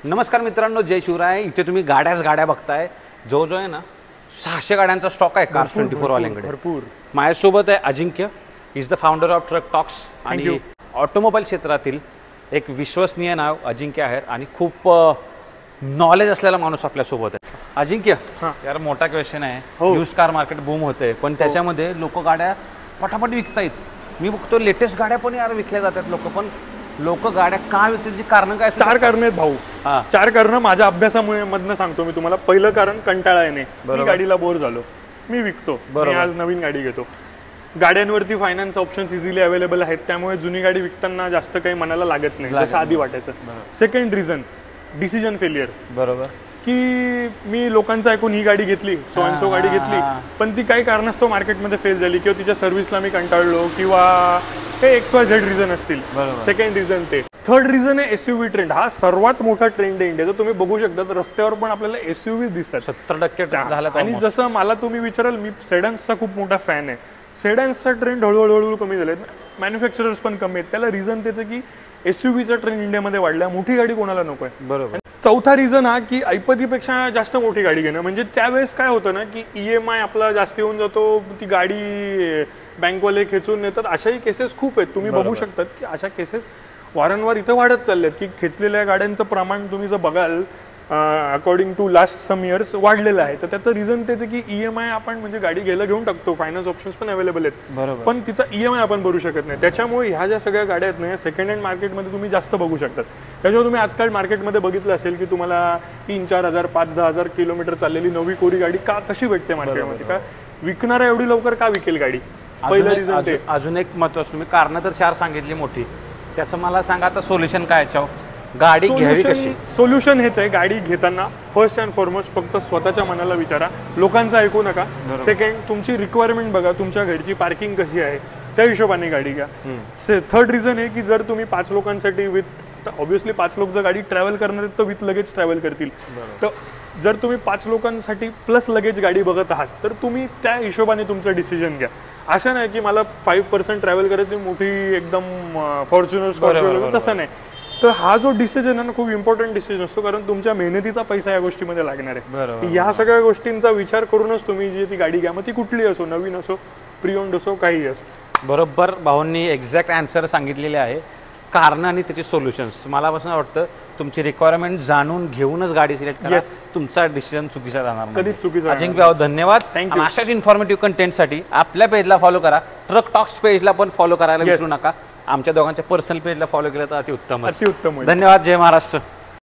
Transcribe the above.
नमस्कार मित्रांनो, जय शिवराय। इथे तुम्ही गाड्या बघताय। जो आहे ना 600 गाड्यांचा स्टॉक आहे कार्स 24 वाल्यांकडे भरपूर। माझ्यासोबत आहे Ajinkya, is the founder of Truck Talks आणि ऑटोमोबाईल क्षेत्रातील एक विश्वसनीय नाव अजिंक्य आहे आणि खूप नॉलेज असलेला माणूस आपल्यासोबत आहे। अजिंक्य, यार मोठा क्वेश्चन आहे। यूज्ड कार मार्केट बूम होते, पण त्याच्यामध्ये लोक गाड्या पटापट विकतायत। मी बघतो लेटेस्ट गाड्या पण यार विकल्या जातात। लोक गाड्या का विकतात, कारण काय? 4 कारण आहेत भाऊ। 4 कारण माझ्या अभ्यासामुळे मधनं सांगतो मी तुम्हाला। पहिलं कारण कंटाळा येणे, मी गाडीला बोर झालो, मी विकतो, मी आज नवीन गाडी घेतो। गाड्यांवरती फायनान्स ऑप्शन्स इझिली अवेलेबल आहेत, त्यामुळे जुनी गाडी विकताना जास्त काही मनाला लागत नाही जसं आधी वाटायचं। Second reason, decision failure. बरोबर, की मी लोकांचं ऐकून ही गाडी घेतली, सो अँड सो गाडी घेतली, पण ती काही कारणास्तव मार्केटमध्ये फेल झाली किंवा तिच्या सर्व्हिसला मी कंटाळलो किंवा काही XYZ रिझन असतील। सेकंड रिझन ते। थर्ड रिझन आहे SUV ट्रेंड। हा सर्वात मोठा ट्रेंड आहे इंडियाचा। तुम्ही बघू शकता रस्त्यावर पण आपल्याला SUV दिसतात 70% झाला। आणि जसं मला तुम्ही विचाराल, मी सेडन्सचा खूप मोठा फॅन आहे। सेडन्सचा ट्रेंड हळूहळू कमी झाले, मॅन्युफॅक्चरर्स पण कमी आहेत। त्याला रिझन त्याचं की SUVचा ट्रेंड इंडियामध्ये वाढला, मोठी गाडी कोणाला नको आहे। बरोबर। चौथा रिझन हा की ऐपतीपेक्षा जास्त मोठी गाडी घेणं। म्हणजे त्यावेळेस काय होतं ना की EMI आपला जास्त येऊन जातो, ती गाडी बँकवाले खेचून नेतात। अशाही केसेस खूप आहेत, तुम्ही बघू शकतात की अशा केसेस वारंवार इथं वाढत चालल्यात की खेचलेल्या गाड्यांचं प्रमाण तुम्ही जर बघाल according to last some years वाढलेलं आहे। तर त्याचं रिझन त्याचं की EMI आपण म्हणजे गाडी घेऊन टाकतो, फायनान्स ऑप्शन्स पण अवेलेबल आहेत, पण तिचा EMI आपण भरू शकत नाही। त्याच्यामुळे ह्या ज्या सगळ्या गाड्या आहेत ना, सेकंड हँड मार्केटमध्ये तुम्ही जास्त बघू शकतात। त्याच्यामुळे तुम्ही आजकाल मार्केटमध्ये बघितलं असेल की तुम्हाला 3-4 हजार 5-10 हजार किलोमीटर चाललेली नवी कोरी गाडी कशी भेटते मार्केटमध्ये? का विकणारा एवढी लवकर का विकेल गाडी? पहिलं रिझन ते। अजून एक महत्त्वाचं, तुम्ही कारण तर 4 सांगितली मोठी, त्याचं मला सांगा आता सोल्युशन काय याच्यावर? गाडी घ्यावी कशी? सोल्युशन हेच आहे, गाडी घेताना फर्स्ट अँड फॉरमोस्ट फक्त स्वतःच्या मनाला विचारा, लोकांचं ऐकू नका। सेकंड, तुमची रिक्वायरमेंट बघा, तुमच्या घरची पार्किंग कशी आहे, त्या हिशोबाने गाडी घ्या। थर्ड रिझन आहे की जर तुम्ही 5 लोकांसाठी विथ ऑब्व्हियसली 5 लोक जर गाडी ट्रॅव्हल करणार आहेत तर विथ लगेच ट्रॅव्हल करतील। तर जर तुम्ही 5 लोकांसाठी प्लस लगेच गाडी बघत आहात तर तुम्ही त्या हिशोबाने तुमचं डिसिजन घ्या। असं नाही की मला 5% ट्रॅव्हल करायची मोठी एकदम फॉर्च्युनर स्कॉर्पिओ, तसं नाही। तर हा जो डिसिजन आहे ना, खूप इम्पॉर्टंट डिसिजन असतो, कारण तुमच्या मेहनतीचा पैसा या गोष्टीमध्ये लागणार आहे। या सगळ्या गोष्टींचा विचार करूनच तुम्ही जी ती गाडी घ्या, मग ती कुठली असो, नवीन असो, प्रिओन्ड असो, काही असो। बरोबर, भाऊंनी एक्झॅक्ट आन्सर सांगितलेले आहे, कारण आणि त्याचे सोल्युशन्स। मला असं वाटतं तुमची रिक्वायरमेंट जाणून घेऊनच गाडी सिलेक्ट करा, तुमचा डिसिजन चुकीचा राहणार नाही, कधीच चुकीचा। अजिंक्य भाऊ धन्यवाद। थँक्यू। अशाच इन्फॉर्मेटिव्ह कंटेंटसाठी आपल्या पेजला फॉलो करा, ट्रक टॉक्स पेजला पण फॉलो करायला विसरू नका। आमच्या दोघांच्या पर्सनल पेजला फॉलो केलं तर अतिउत्तम। धन्यवाद। जय महाराष्ट्र।